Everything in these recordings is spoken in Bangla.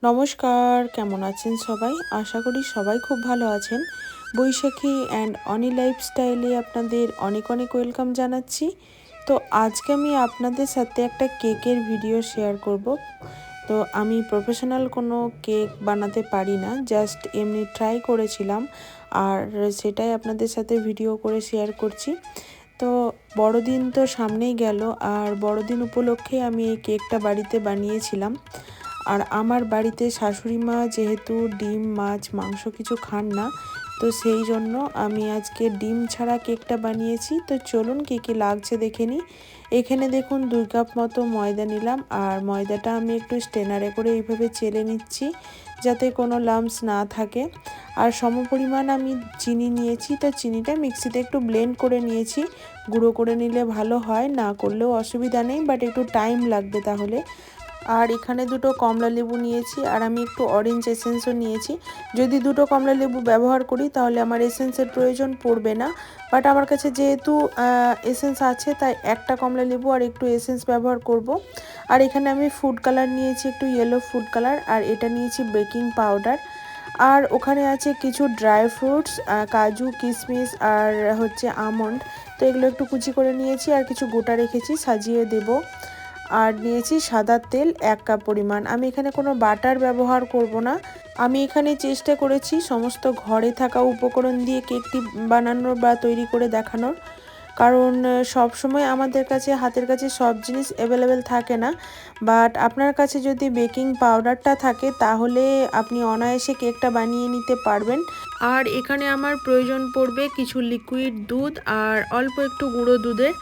নমস্কার, কেমন আছেন সবাই? আশা করি সবাই খুব ভালো আছেন। বৈশাখী অ্যান্ড অনি লাইফস্টাইলে আপনাদের অনেক অনেক ওয়েলকাম জানাচ্ছি। তো আজকে আমি আপনাদের সাথে একটা কেকের ভিডিও শেয়ার করব। তো আমি প্রফেশনাল কোনো কেক বানাতে পারি না, জাস্ট এমনি ট্রাই করেছিলাম আর সেটাই আপনাদের সাথে ভিডিও করে শেয়ার করছি। তো বড়দিন তো সামনেই গেল, আর বড়দিন উপলক্ষে আমি এই কেকটা বাড়িতে বানিয়েছিলাম। আর আমার বাড়িতে শাশুড়ি মা যেহেতু ডিম মাছ মাংস কিছু খান না, তো সেই জন্য আমি আজকে ডিম ছাড়া কেকটা বানিয়েছি। তো চলুন কী কী লাগছে দেখে নিই। এখানে দেখুন 2 কাপ মতো ময়দা নিলাম, আর ময়দাটা আমি একটু স্টেনারে করে এইভাবে চেলে নিচ্ছি যাতে কোনো লাম্পস না থাকে। আর সমপরিমাণ আমি চিনি নিয়েছি, তো চিনিটা মিক্সিতে একটু ব্লেন্ড করে নিয়েছি। গুঁড়ো করে নিলে ভালো হয়, না করলেও অসুবিধা নেই, বাট একটু টাইম লাগবে তাহলে। আর এখানে 2টো কমলা লেবু নিয়েছি, আর আমি একটু অরেঞ্জ এসেন্সও নিয়েছি। যদি 2টো কমলা লেবু ব্যবহার করি তাহলে আমার এসেন্সের প্রয়োজন পড়বে না, বাট আমার কাছে যেহেতু এসেন্স আছে তাই একটা কমলা লেবু আর একটু এসেন্স ব্যবহার করব। আর এখানে আমি ফুড কালার নিয়েছি, একটু ইয়েলো ফুড কালার, আর এটা নিয়েছি বেকিং পাউডার। আর ওখানে আছে কিছু ড্রাই ফ্রুটস, কাজু কিশমিশ আর হচ্ছে আমন্ড। তো এগুলো একটু কুচি করে নিয়েছি, আর কিছু গোটা রেখেছি সাজিয়ে দেব। আর নিয়েছি সাদা তেল 1 কাপ পরিমাণ। আমি এখানে কোনো বাটার ব্যবহার করব না। আমি এখানে চেষ্টা করেছি সমস্ত ঘরে থাকা উপকরণ দিয়ে কেকটি বানানোর বা তৈরি করে দেখানোর, কারণ সব সময় আমাদের কাছে হাতের কাছে সব জিনিস অ্যাভেলেবেল থাকে না। বাট আপনার কাছে যদি বেকিং পাউডারটা থাকে তাহলে আপনি অনায়াসে কেকটা বানিয়ে নিতে পারবেন। আর এখানে আমার প্রয়োজন পড়বে কিছু লিকুইড দুধ আর অল্প একটু গুঁড়ো দুধের।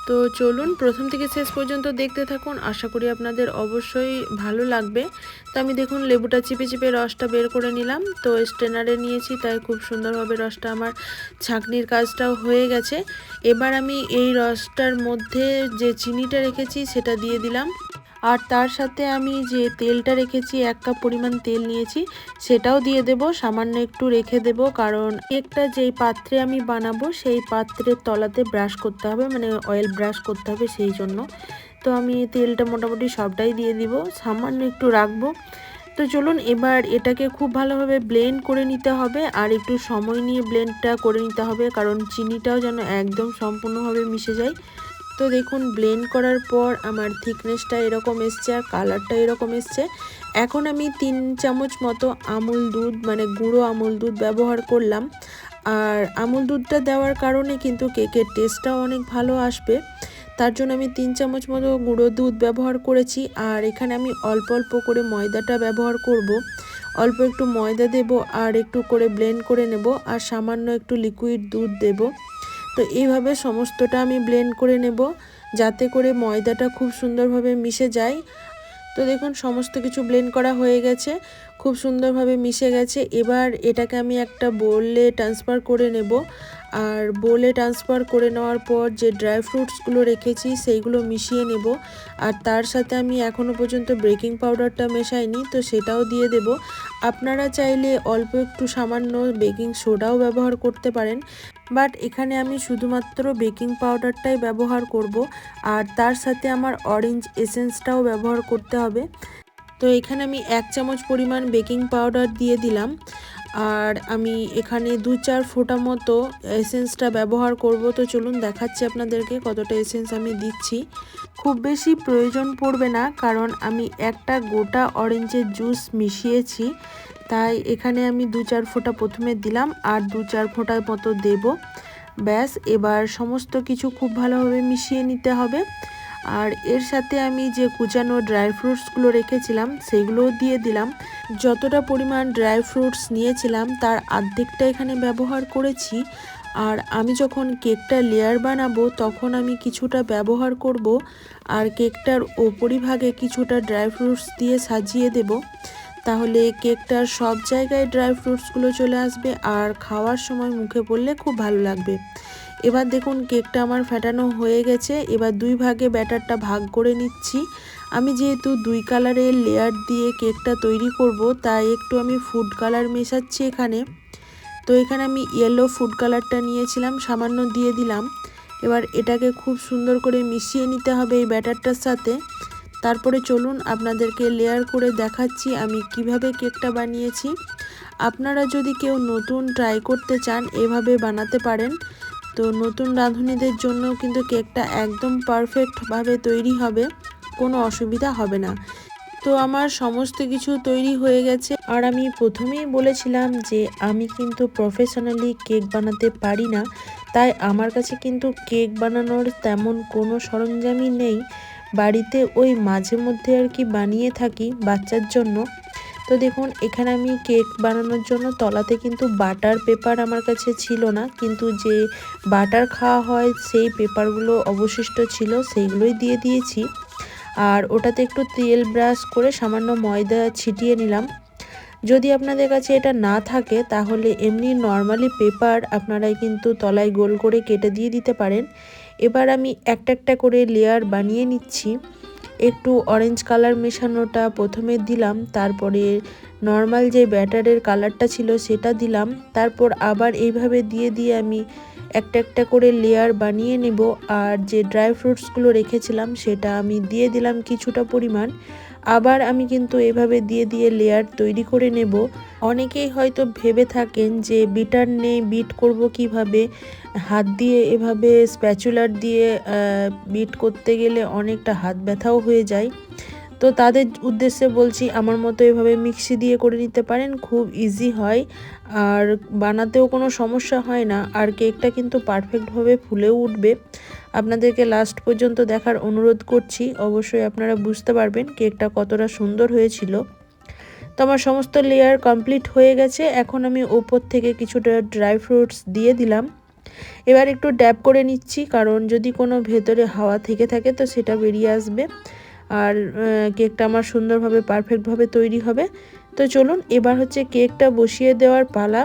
তো চলুন প্রথম থেকে শেষ পর্যন্ত দেখতে থাকুন, আশা করি আপনাদের অবশ্যই ভালো লাগবে। তো আমি দেখুন লেবুটা চিপে চিপে রসটা বের করে নিলাম। তো স্ট্রেনারে নিয়েছি তাই খুব সুন্দরভাবে রসটা আমার ছাঁকনির কাজটাও হয়ে গেছে। এবার আমি এই রসটার মধ্যে যে চিনিটা রেখেছি সেটা দিয়ে দিলাম, আর তার সাথে আমি যে তেলটা রেখেছি 1 কাপ পরিমাণ তেল নিয়েছি সেটাও দিয়ে দেব। সামান্য একটু রেখে দেব, কারণ কেকটা যেই পাত্রে আমি বানাবো সেই পাত্রের তলাতে ব্রাশ করতে হবে, মানে অয়েল ব্রাশ করতে হবে, সেই জন্য। তো আমি তেলটা মোটামুটি সবটাই দিয়ে দিব, সামান্য একটু রাখবো। তো চলুন এবার এটাকে খুব ভালোভাবে ব্লেন্ড করে নিতে হবে, আর একটু সময় নিয়ে ব্লেন্ডটা করে নিতে হবে, কারণ চিনিটাও যেন একদম সম্পূর্ণভাবে মিশে যায়। তো দেখুন ব্লেন্ড করার পর আমার থিকনেসটা এরকম এসছে আর কালারটা এরকম এসছে। এখন আমি 3 চামচ মতো আমুল দুধ, মানে গুঁড়ো আমুল দুধ ব্যবহার করলাম। আর আমুল দুধটা দেওয়ার কারণে কিন্তু কেকের টেস্টটাও অনেক ভালো আসবে, তার জন্য আমি 3 চামচ মতো গুঁড়ো দুধ ব্যবহার করেছি। আর এখানে আমি অল্প অল্প করে ময়দাটা ব্যবহার করব। অল্প একটু ময়দা দেব, আর একটু করে ব্লেন্ড করে নেব, আর সামান্য একটু লিকুইড দুধ দেব। তো এইভাবে সমস্তটা আমি ব্লেন্ড করে নেব যাতে করে ময়দাটা খুব সুন্দরভাবে মিশে যায়। তো দেখুন সমস্ত কিছু ব্লেন্ড করা হয়ে গেছে, খুব সুন্দরভাবে মিশে গেছে। এবার এটাকে আমি একটা বোলে ট্রান্সফার করে নেব, আর বোলে ট্রান্সফার করে নেওয়ার পর যে ড্রাই ফ্রুটসগুলো রেখেছি সেইগুলো মিশিয়ে নেব। আর তার সাথে আমি এখনও পর্যন্ত বেকিং পাউডারটা মেশাইনি, তো সেটাও দিয়ে দেব। আপনারা চাইলে অল্প একটু সামান্য বেকিং সোডাও ব্যবহার করতে পারেন, বাট এখানে আমি শুধুমাত্র বেকিং পাউডারটাই ব্যবহার করব। আর তার সাথে আমার অরেঞ্জ এসেন্সটাও ব্যবহার করতে হবে। তো এখানে আমি 1 চামচ পরিমাণ বেকিং পাউডার দিয়ে দিলাম, আর আমি এখানে 2-4 ফোঁটা মতো এসেন্সটা ব্যবহার করব। তো চলুন দেখাচ্ছি আপনাদেরকে কতটা এসেন্স আমি দিচ্ছি। খুব বেশি প্রয়োজন পড়বে না, কারণ আমি একটা গোটা অরেঞ্জের জুস মিশিয়েছি, তাই এখানে আমি 2-4 ফোঁটা প্রথমে দিলাম আর 2-4 ফোঁটা মতো দেব। ব্যাস, এবার সমস্ত কিছু খুব ভালোভাবে মিশিয়ে নিতে হবে। আর এর সাথে আমি যে কুচানো ড্রাই ফ্রুটসগুলো রেখেছিলাম সেইগুলোও দিয়ে দিলাম। যতটা পরিমাণ ড্রাই ফ্রুটস নিয়েছিলাম তার অর্ধেকটা এখানে ব্যবহার করেছি। আর আমি যখন কেকটা লেয়ার বানাবো তখন আমি কিছুটা ব্যবহার করব, আর কেকটার ওপরিভাগে কিছুটা ড্রাই ফ্রুটস দিয়ে সাজিয়ে দেব। তাহলে কেকটার সব জায়গায় ড্রাই ফ্রুটসগুলো চলে আসবে, আর খাওয়ার সময় মুখে পড়লে খুব ভালো লাগবে। এবার দেখুন কেকটা আমার ফেটানো হয়ে গেছে। এবার 2 ভাগে ব্যাটারটা ভাগ করে নিচ্ছি। আমি যেহেতু 2 কালারের লেয়ার দিয়ে কেকটা তৈরি করব, তাই একটু আমি ফুড কালার মেশাচ্ছি এখানে। তো এখানে আমি ইয়েলো ফুড কালারটা নিয়েছিলাম, সামান্য দিয়ে দিলাম। এবার এটাকে খুব সুন্দর করে মিশিয়ে নিতে হবে এই ব্যাটারটার সাথে। তারপরে চলুন আপনাদেরকে লেয়ার করে দেখাচ্ছি আমি কিভাবে কেকটা বানিয়েছি। আপনারা যদি কেউ নতুন ট্রাই করতে চান এভাবে বানাতে পারেন। তো নতুন রাঁধুনিদের জন্য কিন্তু কেকটা একদম পারফেক্টভাবে তৈরি হবে, কোনো অসুবিধা হবে না। তো আমার সমস্ত কিছু তৈরি হয়ে গেছে। আর আমি প্রথমেই বলেছিলাম যে আমি কিন্তু প্রফেশনালি কেক বানাতে পারি না, তাই আমার কাছে কিন্তু কেক বানানোর তেমন কোনো সরঞ্জামই নেই। বাড়িতে ওই মাঝে মধ্যে আর কি বানিয়ে থাকি বাচ্চার জন্য। তো দেখুন এখানে আমি কেক বানানোর জন্য তলাতে কিন্তু বাটার পেপার আমার কাছে ছিল না, কিন্তু যে বাটার খাওয়া হয় সেই পেপারগুলো অবশিষ্ট ছিল সেইগুলোই দিয়ে দিয়েছি। আর ওটাতে একটু তেল ব্রাশ করে সামান্য ময়দা ছিটিয়ে নিলাম। যদি আপনাদের কাছে এটা না থাকে তাহলে এমনি নর্মালি পেপার আপনারাই কিন্তু তলায় গোল করে কেটে দিয়ে দিতে পারেন। এবার আমি একটা একটা করে লেয়ার বানিয়ে নিচ্ছি। একটু অরেঞ্জ কালার মেশানোটা প্রথমে দিলাম, তারপরে নর্মাল যে ব্যাটারের কালারটা ছিল সেটা দিলাম, তারপর আবার এইভাবে দিয়ে দিয়ে আমি একটা একটা করে লেয়ার বানিয়ে নেব। আর যে ড্রাই ফ্রুটসগুলো রেখেছিলাম সেটা আমি দিয়ে দিলাম কিছুটা পরিমাণ। আবার আমি কিন্তু এভাবে দিয়ে দিয়ে লেয়ার তৈরি করে নেব। অনেকেই হয়তো ভেবে থাকেন যে বিটার নেই, বিট করব কিভাবে, হাত দিয়ে এভাবে স্প্যাচুলার দিয়ে বিট করতে গেলে অনেকটা হাত ব্যথাও হয়ে যায়। তো তাদের উদ্দেশ্যে বলছি আমার মতো এভাবে মিক্সি দিয়ে করে নিতে পারেন, খুব ইজি হয় আর বানাতেও কোনো সমস্যা হয় না। আর কেকটা কিন্তু পারফেক্টভাবে ফুলেও উঠবে। আপনাদেরকে লাস্ট পর্যন্ত দেখার অনুরোধ করছি, অবশ্যই আপনারা বুঝতে পারবেন কেকটা কতটা সুন্দর হয়েছিল। তো আমার সমস্ত লেয়ার কমপ্লিট হয়ে গেছে। এখন আমি ওপর থেকে কিছুটা ড্রাই ফ্রুটস দিয়ে দিলাম। এবার একটু ড্যাব করে নিচ্ছি, কারণ যদি কোনো ভেতরে হাওয়া থেকে থাকে তো সেটা বেরিয়ে আসবে আর কেকটা আমার সুন্দরভাবে পারফেক্টভাবে তৈরি হবে। তো চলুন এবার হচ্ছে কেকটা বসিয়ে দেওয়ার পালা।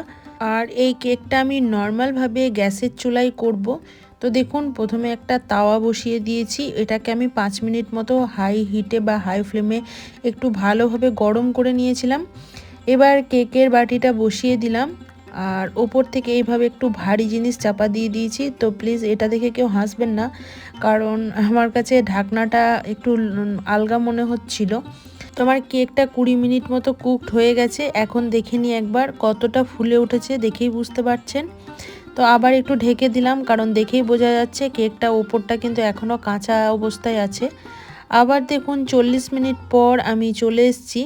আর এই কেকটা আমি নর্মালভাবে গ্যাসের চুলায় করব। তো দেখুন প্রথমে একটা তাওয়া বসিয়ে দিয়েছি, এটাকে আমি 5 মিনিট মতো হাই হিটে বা হাই ফ্লেমে একটু ভালোভাবে গরম করে নিয়েছিলাম। এবার কেকের বাটিটা বসিয়ে দিলাম আর ওপর থেকে এইভাবে একটু ভারী জিনিস চাপা দিয়ে দিয়েছি। তো প্লিজ এটা দেখে কেউ হাসবেন না, কারণ আমার কাছে ঢাকনাটা একটু আলগা মনে হচ্ছিল। তো আমার কেকটা 20 মিনিট মতো কুকড হয়ে গেছে। এখন দেখে নিই একবার কতটা ফুলে উঠেছে, দেখেই বুঝতে পারছেন। তো আবার একটু ঢেকে দিলাম, কারণ দেখেই বোঝা যাচ্ছে কেকটা ওপরটা কিন্তু এখনও কাঁচা অবস্থায় আছে। আবার দেখুন 40 মিনিট পর আমি চলে এসেছি।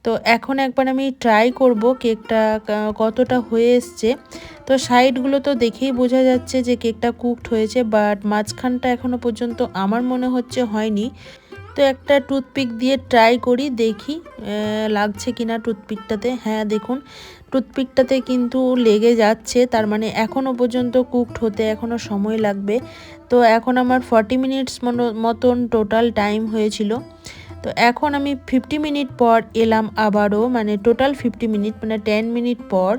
তো এখন একবার আমি ট্রাই করব কেকটা কতটা হয়ে এসছে। তো সাইডগুলো তো দেখেই বোঝা যাচ্ছে যে কেকটা কুকড হয়েছে, বাট মাঝখানটা এখনও পর্যন্ত আমার মনে হচ্ছে হয়নি। তো একটা টুথপিক দিয়ে ট্রাই করি, দেখি লাগছে কিনা টুথপিকটাতে। হ্যাঁ দেখুন টুথপিকটাতে কিন্তু লেগে যাচ্ছে, তার মানে এখনও পর্যন্ত কুকড হতে এখনও সময় লাগবে। তো এখন আমার 40 মিনিটস মতন টোটাল টাইম হয়েছিল। তো এখন আমি 50 মিনিট পর এলাম আবারও, মানে টোটাল 50 মিনিট মানে 10 মিনিট পর।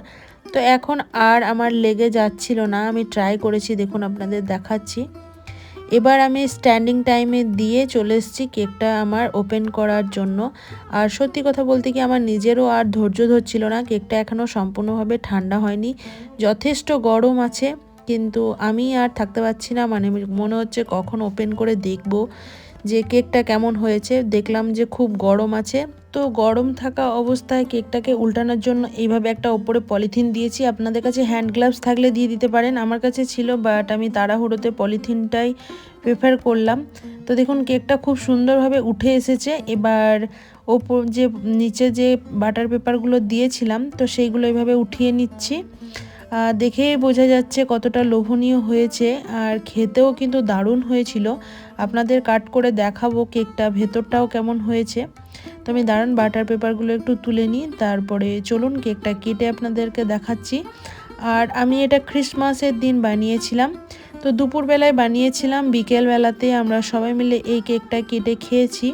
তো এখন আর আমার লেগে যাচ্ছিল না, আমি ট্রাই করেছি, দেখুন আপনাদের দেখাচ্ছি। এবার আমি স্ট্যান্ডিং টাইমে দিয়ে চলে এসেছি কেকটা আমার ওপেন করার জন্য। আর সত্যি কথা বলতে কি আমার নিজেরও আর ধৈর্য ধরছিল না, কেকটা এখনও সম্পূর্ণভাবে ঠান্ডা হয়নি, যথেষ্ট গরম আছে। কিন্তু আমি আর থাকতে পারছি না, মানে মনে হচ্ছে কখন ওপেন করে দেখব যে কেকটা কেমন হয়েছে। দেখলাম যে খুব গরম আছে। তো গরম থাকা অবস্থায় কেকটাকে উল্টানোর জন্য এইভাবে একটা ওপরে পলিথিন দিয়েছি। আপনাদের কাছে হ্যান্ড গ্লাভস থাকলে দিয়ে দিতে পারেন, আমার কাছে ছিল, বাট আমি তাড়াহুড়োতে পলিথিনটাই প্রেফার করলাম। তো দেখুন কেকটা খুব সুন্দরভাবে উঠে এসেছে। এবার ওপর যে নিচে যে বাটার পেপারগুলো দিয়েছিলাম তো সেইগুলো এইভাবে উঠিয়ে নিচ্ছি। দেখেই বোঝা যাচ্ছে কতটা লোভনীয় হয়েছে, আর খেতেও কিন্তু দারুণ হয়েছিল। আপনাদের কাট করে দেখাবো কেকটা ভেতরটাও কেমন হয়েছে। তো আমি দারুণ বাটার পেপারগুলো একটু তুলে নিই, তারপরে চলুন কেকটা কেটে আপনাদেরকে দেখাচ্ছি। আর আমি এটা ক্রিসমাসের দিন বানিয়েছিলাম। তো দুপুরবেলায় বানিয়েছিলাম, বিকেলবেলাতে আমরা সবাই মিলে এই কেকটা কেটে খেয়েছি।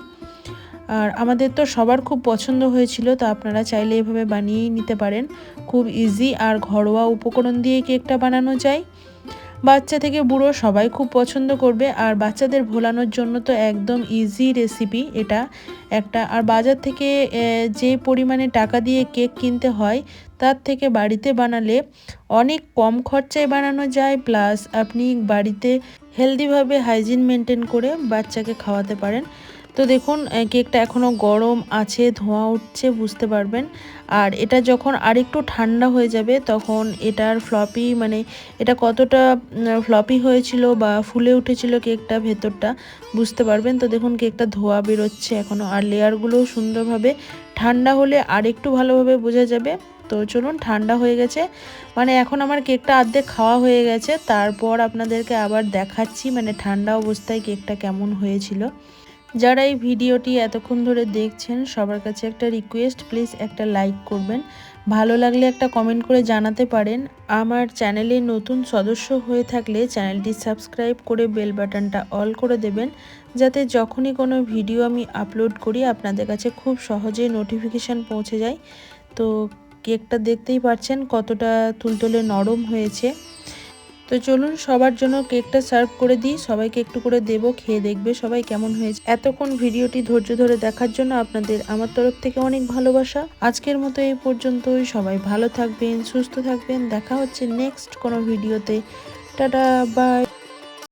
আর আমাদের তো সবার খুব পছন্দ হয়েছিল। তো আপনারা চাইলে এভাবে বানিয়েই নিতে পারেন, খুব ইজি আর ঘরোয়া উপকরণ দিয়ে কেকটা বানানো যায়। বাচ্চা থেকে বুড়ো সবাই খুব পছন্দ করবে। আর বাচ্চাদের ভোলানোর জন্য তো একদম ইজি রেসিপি এটা একটা। আর বাজার থেকে যে পরিমাণে টাকা দিয়ে কেক কিনতে হয় তার থেকে বাড়িতে বানালে অনেক কম খরচায় বানানো যায়, প্লাস আপনি বাড়িতে হেলদিভাবে হাইজিন মেনটেন করে বাচ্চাকে খাওয়াতে পারেন। তো দেখুন কেকটা এখনও গরম আছে, ধোঁয়া উঠছে, বুঝতে পারবেন। আর এটা যখন আরেকটু ঠান্ডা হয়ে যাবে তখন এটার ফ্লপি মানে এটা কতটা ফ্লপি হয়েছিল বা ফুলে উঠেছিল কেকটা ভেতরটা বুঝতে পারবেন। তো দেখুন কেকটা ধোঁয়া বেরোচ্ছে এখনও, আর লেয়ারগুলোও সুন্দরভাবে ঠান্ডা হলে আরেকটু ভালোভাবে বোঝা যাবে। তো চলুন, ঠান্ডা হয়ে গেছে, মানে এখন আমার কেকটা অর্ধেক খাওয়া হয়ে গেছে। তারপর আপনাদেরকে আবার দেখাচ্ছি মানে ঠান্ডা অবস্থায় কেকটা কেমন হয়েছিল। যারা এই ভিডিওটি এতক্ষণ ধরে দেখছেন সবার কাছে একটা রিকোয়েস্ট, প্লিজ একটা লাইক করবেন, ভালো লাগলে একটা কমেন্ট করে জানাতে পারেন। আমার চ্যানেলে নতুন সদস্য হয়ে থাকলে চ্যানেলটি সাবস্ক্রাইব করে বেল বাটনটা অল করে দেবেন, যাতে যখনই কোনো ভিডিও আমি আপলোড করি আপনাদের কাছে খুব সহজেই নোটিফিকেশান পৌঁছে যায়। তো কেকটা দেখতেই পাচ্ছেন কতটা তুলতুলে নরম হয়েছে। তো চলুন সবার জন্য কেকটা সার্ভ করে দিই, সবাইকে একটু করে দেবো, খেয়ে দেখবে সবাই কেমন হয়েছে। এতক্ষণ ভিডিওটি ধৈর্য ধরে দেখার জন্য আপনাদের আমার তরফ থেকে অনেক ভালোবাসা। আজকের মতো এই পর্যন্তই, সবাই ভালো থাকবেন, সুস্থ থাকবেন, দেখা হচ্ছে নেক্সট কোনো ভিডিওতে। টাটা, বাই।